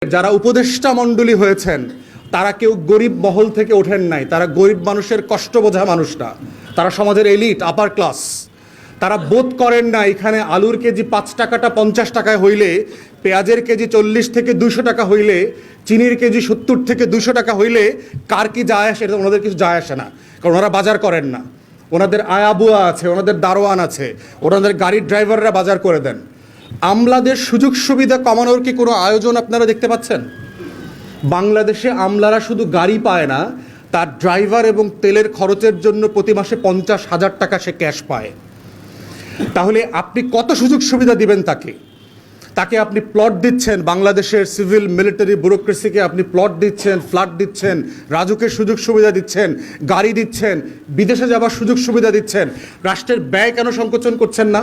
যারা উপদেষ্টা মণ্ডলী হয়েছেন তারা কেউ গরিব মহল থেকে ওঠেন নাই, তারা গরিব মানুষের কষ্ট বোঝা মানুষ না, তারা সমাজের এলিট আপার ক্লাস। তারা বোধ করেন না এখানে আলুর কেজি 5 টাকাটা 50 টাকায় হইলে, পেঁয়াজের কেজি 40 থেকে 200 টাকা হইলে, চিনির কেজি 70 থেকে 200 টাকা হইলে কার কি যায় আসে, এটা ওনাদের কিছু যায় আসে না, কারণ ওনারা বাজার করেন না। ওনাদের আয়াবুয়া আছে, ওনাদের দারোয়ান আছে, ওনাদের গাড়ির ড্রাইভাররা বাজার করে দেন। আমলাদের সুযোগ সুবিধা কমানোর কি কোনো আয়োজন আপনারা দেখতে পাচ্ছেন? বাংলাদেশে আমলারা শুধু গাড়ি পায় না, তার ড্রাইভার এবং তেলের খরচের জন্য প্রতি মাসে 50,000 টাকা সে ক্যাশ পায়। তাহলে আপনি কত সুযোগ সুবিধা দিবেন তাকে? তাকে আপনি প্লট দিচ্ছেন, বাংলাদেশের সিভিল মিলিটারি ব্যুরোক্রেসিকে আপনি প্লট দিচ্ছেন, ফ্ল্যাট দিচ্ছেন, রাজুকের সুযোগ সুবিধা দিচ্ছেন, গাড়ি দিচ্ছেন, বিদেশে যাবার সুযোগ সুবিধা দিচ্ছেন। রাষ্ট্রের ব্যয় কেন সংকোচন করছেন না?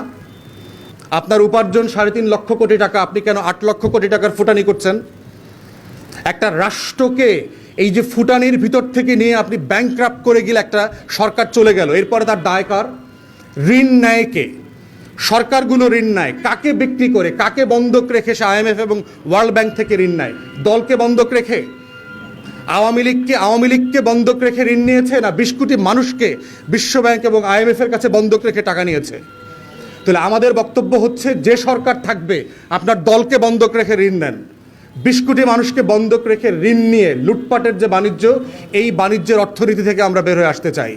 আপনার উপার্জন 3.5 লক্ষ কোটি টাকা, আপনি কেন 8 লক্ষ কোটি টাকার ফুটানি করছেন? একটা রাষ্ট্রকে এই যে ফুটানির ভিতর থেকে নিয়ে আপনি ব্যাংকরাপ্ট করে গেলে একটা সরকার চলে গেল, এরপরে তার দায় কার? ঋণ নেয় কে? সরকারগুলো ঋণ নেয় কাকে বিক্রি করে, কাকে বন্ধক রেখে? সে IMF এবং ওয়ার্ল্ড ব্যাংক থেকে ঋণ নেয়। দলকে বন্ধক রেখে? আওয়ামী লীগকে বন্ধক রেখে ঋণ নিয়েছে, না 20 কোটি মানুষকে বিশ্ব ব্যাংক এবং IMF এর কাছে বন্ধক রেখে টাকা নিয়েছে? তাহলে আমাদের বক্তব্য হচ্ছে, যে সরকার থাকবে আপনার দলকে বন্ধক রেখে ঋণ নেন। 20 কোটি মানুষকে বন্ধক রেখে ঋণ নিয়ে লুটপাটের যে বাণিজ্য, এই বাণিজ্যের অর্থনীতি থেকে আমরা বের হয়ে আসতে চাই।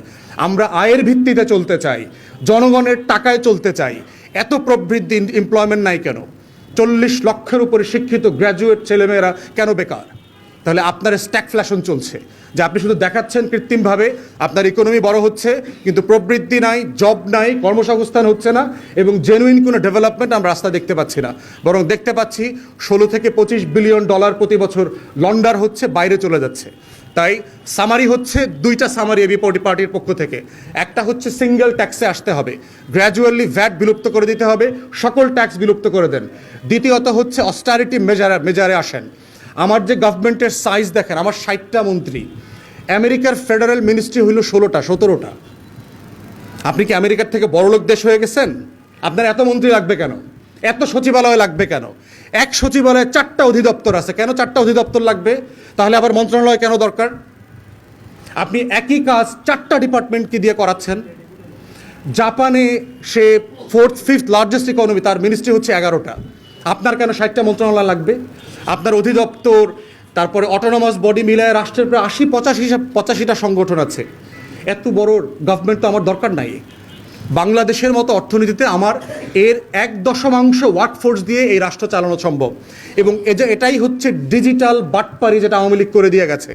আমরা আয়ের ভিত্তিতে চলতে চাই, জনগণের টাকায় চলতে চাই। এত প্রবৃদ্ধি, এমপ্লয়মেন্ট নাই কেন? 40 লক্ষের উপরে শিক্ষিত গ্র্যাজুয়েট ছেলেমেয়েরা কেন বেকার? তাহলে আপনার স্ট্যাগফ্লেশন চলছে, যে আপনি শুধু দেখাচ্ছেন কৃত্রিমভাবে আপনার ইকোনমি বড় হচ্ছে, কিন্তু প্রবৃদ্ধি নাই, জব নাই, কর্মসংস্থান হচ্ছে না, এবং জেনুইন কোনো ডেভেলপমেন্ট আমরা রাস্তা দেখতে পাচ্ছি না। বরং দেখতে পাচ্ছি 16 থেকে 25 বিলিয়ন ডলার প্রতি বছর লন্ডার হচ্ছে, বাইরে চলে যাচ্ছে। তাই সামারি হচ্ছে, 2টা সামারি এবি পার্টির পক্ষ থেকে। একটা হচ্ছে সিঙ্গেল ট্যাক্সে আসতে হবে, গ্র্যাজুয়ালি ভ্যাট বিলুপ্ত করে দিতে হবে, সকল ট্যাক্স বিলুপ্ত করে দেন। দ্বিতীয়ত হচ্ছে অস্টারিটি মেজারে আসেন। আমার যে গভর্নমেন্টের সাইজ দেখেন, আমার 60টা মন্ত্রী, আমেরিকার ফেডারেল মিনিস্ট্রি হইল 16টা 17টা। আপনি কি আমেরিকার থেকে বড়লোক দেশ হয়ে গেছেন? আপনার এত মন্ত্রী লাগবে কেন? এত সচিবালয় লাগবে কেন? এক সচিবালয়ে 4টা অধিদপ্তর আছে, কেন 4টা অধিদপ্তর লাগবে? তাহলে আবার মন্ত্রণালয় কেন দরকার? আপনি একই কাজ 4টা ডিপার্টমেন্টকে দিয়ে করাচ্ছেন। জাপানে সে 4th 5th লার্জেস্ট ইকোনমি, তার মিনিস্ট্রি হচ্ছে 11টা। আপনার কেন 60টা মন্ত্রণালয় লাগবে? আপনার অধিদপ্তর, তারপরে অটোনমাস বডি মিলায় রাষ্ট্রের প্রায় 85টা সংগঠন আছে। এত বড় গভর্নমেন্ট তো আমার দরকার নাই। বাংলাদেশের মতো অর্থনীতিতে আমার এর 1/10 ওয়ার্কফোর্স দিয়ে এই রাষ্ট্র চালানো সম্ভব। এবং এটাই হচ্ছে ডিজিটাল বাটপারি, যেটা আওয়ামী লীগ করে দিয়ে গেছে।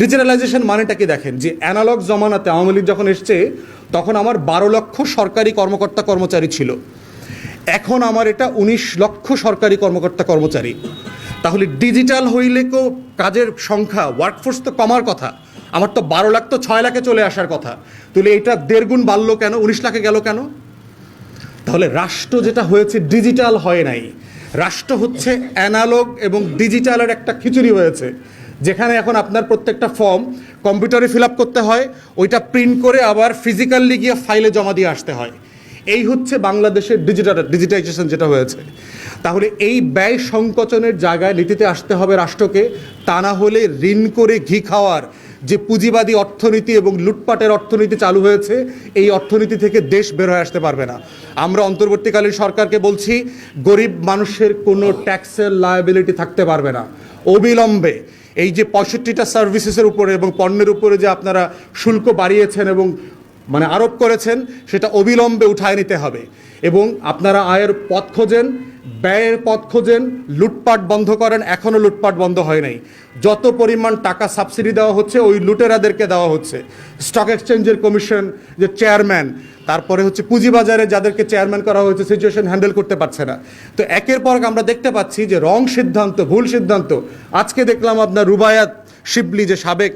ডিজিটালাইজেশন মানেটা কি দেখেন, যে অ্যানালগ জমানাতে আওয়ামী লীগ যখন এসছে, তখন আমার 12 লক্ষ সরকারি কর্মকর্তা কর্মচারী ছিল। এখন আমার এটা 19 লক্ষ সরকারি কর্মকর্তা কর্মচারী। তাহলে ডিজিটাল হইলে তো কাজের সংখ্যা, ওয়ার্কফোর্স তো কমার কথা। আমার তো 12 লাখ তো 6 লাখে চলে আসার কথা। তাহলে এটা 1.5 গুণ বাড়লো কেন? 19 লাখে গেল কেন? তাহলে রাষ্ট্র যেটা হয়েছে ডিজিটাল হয় নাই, রাষ্ট্র হচ্ছে অ্যানালগ এবং ডিজিটালের একটা খিচুড়ি হয়েছে, যেখানে এখন আপনার প্রত্যেকটা ফর্ম কম্পিউটারে ফিল আপ করতে হয়, ওইটা প্রিন্ট করে আবার ফিজিক্যালি গিয়ে ফাইলে জমা দিয়ে আসতে হয়। এই হচ্ছে বাংলাদেশের ডিজিটাইজেশন যেটা হয়েছে। তাহলে এই ব্যয় সংকোচনের জায়গায় নীতিতে আসতে হবে রাষ্ট্রকে। তা না হলে ঋণ করে ঘি খাওয়ার যে পুঁজিবাদী অর্থনীতি এবং লুটপাটের অর্থনীতি চালু হয়েছে, এই অর্থনীতি থেকে দেশ বের হয়ে আসতে পারবে না। আমরা অন্তর্বর্তীকালীন সরকারকে বলছি, গরিব মানুষের কোনো ট্যাক্সের লায়াবিলিটি থাকতে পারবে না। অবিলম্বে এই যে 65টা সার্ভিসেসের উপরে এবং পণ্যের উপরে যে আপনারা শুল্ক বাড়িয়েছেন এবং আরোপ করেছেন, সেটা অবিলম্বে উঠায় নিতে হবে। এবং আপনারা আয়ের পথ খোঁজেন, ব্যয়ের পথ খোঁজেন, লুটপাট বন্ধ করেন। এখনও লুটপাট বন্ধ হয় নাই। যত পরিমাণ টাকা সাবসিডি দেওয়া হচ্ছে, ওই লুটেরাদেরকে দেওয়া হচ্ছে। স্টক এক্সচেঞ্জের কমিশন যে চেয়ারম্যান, তারপরে হচ্ছে পুঁজিবাজারে যাদেরকে চেয়ারম্যান করা হয়েছে, সিচুয়েশন হ্যান্ডেল করতে পারছে না। তো একের পর আমরা দেখতে পাচ্ছি যে রং সিদ্ধান্ত, ভুল সিদ্ধান্ত। আজকে দেখলাম আপনার রুবায়াত শিবলি, যে সাবেক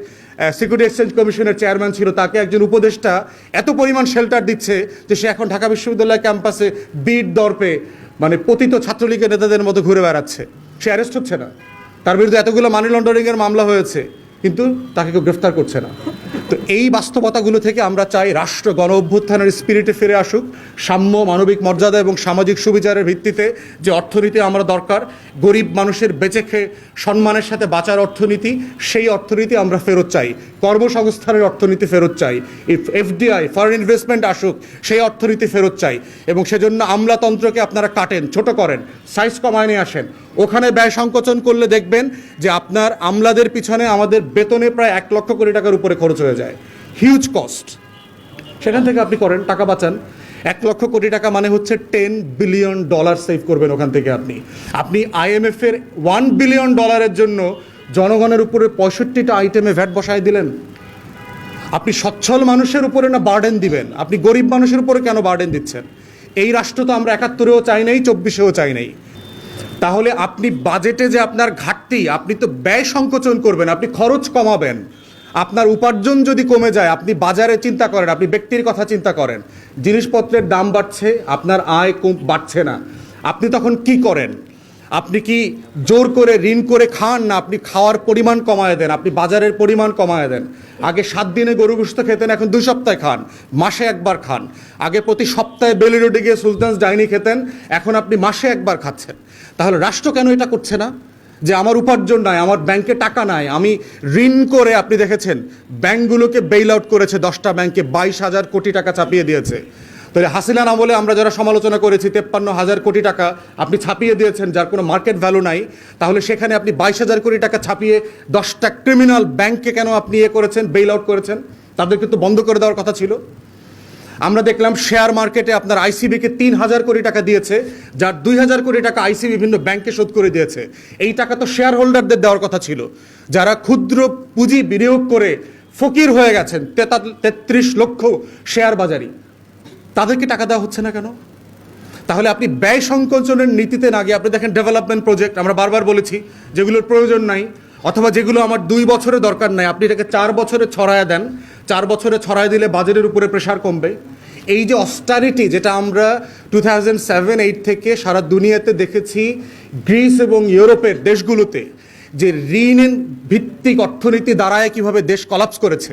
সিকিউরিটি এক্সচেঞ্জ কমিশনের চেয়ারম্যান ছিল, তাকে একজন উপদেষ্টা এত পরিমাণ শেল্টার দিচ্ছে যে সে এখন ঢাকা বিশ্ববিদ্যালয় ক্যাম্পাসে বিট দর্পে পতিত ছাত্রলীগের নেতাদের মতো ঘুরে বেড়াচ্ছে। সে অ্যারেস্ট হচ্ছে না, তার বিরুদ্ধে এতগুলো মানি লন্ডারিংয়ের মামলা হয়েছে, কিন্তু তাকে কেউ গ্রেফতার করছে না। তো তো এই বাস্তবতাগুলো থেকে আমরা চাই রাষ্ট্র গণ অভ্যুত্থানের স্পিরিটে ফিরে আসুক, সাম্য, মানবিক মর্যাদা এবং সামাজিক সুবিচারের ভিত্তিতে যে অর্থনীতি আমরা দরকার, গরিব মানুষের বেঁচে খেয়ে সম্মানের সাথে বাঁচার অর্থনীতি, সেই অর্থনীতি আমরা ফেরত চাই। কর্মসংস্থানের অর্থনীতি ফেরত চাই। এফডিআই, ফরেন ইনভেস্টমেন্ট আসুক, সেই অর্থনীতি ফেরত চাই। এবং সেজন্য আমলাতন্ত্রকে আপনারা কাটেন, ছোট করেন, সাইজ কমায় নিয়ে আসেন। ওখানে ব্যয় সংকোচন করলে দেখবেন যে আপনার আমলাদের পিছনে আমাদের বেতনে প্রায় 1 লক্ষ কোটি টাকার উপরে খরচ হয়ে যায়, হিউজ কস্ট। সেখান থেকে আপনি করেন, টাকা বাঁচান। 1 লক্ষ কোটি টাকা মানে হচ্ছে $10 বিলিয়ন সেভ করবেন ওখান থেকে আপনি। আপনি IMF-এর $1 বিলিয়ন জন্য জনগণের উপরে 65টা আইটেমে ভ্যাট বসায় দিলেন। আপনি সচ্ছল মানুষের উপরে না বার্ডেন দিবেন? আপনি গরিব মানুষের উপরে কেন বার্ডেন দিচ্ছেন? এই রাষ্ট্র তো আমরা 71-এও চাই নাই, 24-এও চাই নাই। তাহলে আপনি বাজেটে যে আপনার ঘাটতি, আপনি তো ব্যয় সংকোচন করবেন, আপনি খরচ কমাবেন। আপনার উপার্জন যদি কমে যায়, আপনি বাজারে চিন্তা করেন, আপনি ব্যক্তির কথা চিন্তা করেন, জিনিসপত্রের দাম বাড়ছে, আপনার আয় বাড়ছে না, আপনি তখন কি করেন? আপনি কি জোর করে ঋণ করে খান, না আপনি খাওয়ার পরিমাণ কমায় দেন, আপনি বাজারের পরিমাণ কমায় দেন? আগে 7 দিনে গরু গোশত খেতেন, এখন 2 সপ্তাহে খান, মাসে একবার খান। আগে প্রতি সপ্তাহে বেলি রোডে গিয়ে সুলতানস ডাইনি খেতেন, এখন আপনি মাসে একবার খাচ্ছেন। তাহলে রাষ্ট্র কেন এটা করছে না? যে আমার উপার্জন নাই, আমার ব্যাংকে টাকা নাই, আমি ঋণ করে, আপনি দেখেছেন ব্যাংকগুলোকে বেইল আউট করেছে, 10টা ব্যাংকে 22,000 কোটি টাকা চাপিয়ে দিয়েছে। তাহলে হাসিনা আমলে আমরা যারা সমালোচনা করেছি 53,000 কোটি টাকা আপনি ছাপিয়ে দিয়েছেন, যার কোনো মার্কেট ভ্যালু নাই। তাহলে সেখানে আপনি 22,000 কোটি টাকা ছাপিয়ে 10টা ক্রিমিনাল ব্যাংককে কেন আপনি করেছেন, বেইল আউট করেছেন? তাদেরকে তো বন্ধ করে দেওয়ার কথা ছিল। আমরা দেখলাম শেয়ার মার্কেটে আপনার ICB-কে 3,000 কোটি টাকা দিয়েছে, যার 2,000 কোটি টাকা ICB বিভিন্ন ব্যাংকে শোধ করে দিয়েছে। এই টাকা তো শেয়ার হোল্ডারদের দেওয়ার কথা ছিল, যারা ক্ষুদ্র পুঁজি বিনিয়োগ করে ফকির হয়ে গেছেন, 33 লক্ষ শেয়ার বাজারি, তাদেরকে টাকা দেওয়া হচ্ছে না কেন? তাহলে আপনি ব্যয় সংকোচনের নীতিতে না গিয়ে আপনি দেখেন ডেভেলপমেন্ট প্রজেক্ট, আমরা বারবার বলেছি, যেগুলোর প্রয়োজন নাই অথবা যেগুলো আমার 2 বছরে দরকার নাই, আপনি এটাকে 4 বছরে ছড়ায় দেন। 4 বছরে ছড়ায় দিলে বাজেটের উপরে প্রেশার কমবে। এই যে অস্টারিটি, যেটা আমরা 2007-8 থেকে সারা দুনিয়াতে দেখেছি, গ্রিস এবং ইউরোপের দেশগুলোতে, যে ঋণ ভিত্তিক অর্থনীতি দাঁড়ায় কিভাবে দেশ কলাপস করেছে।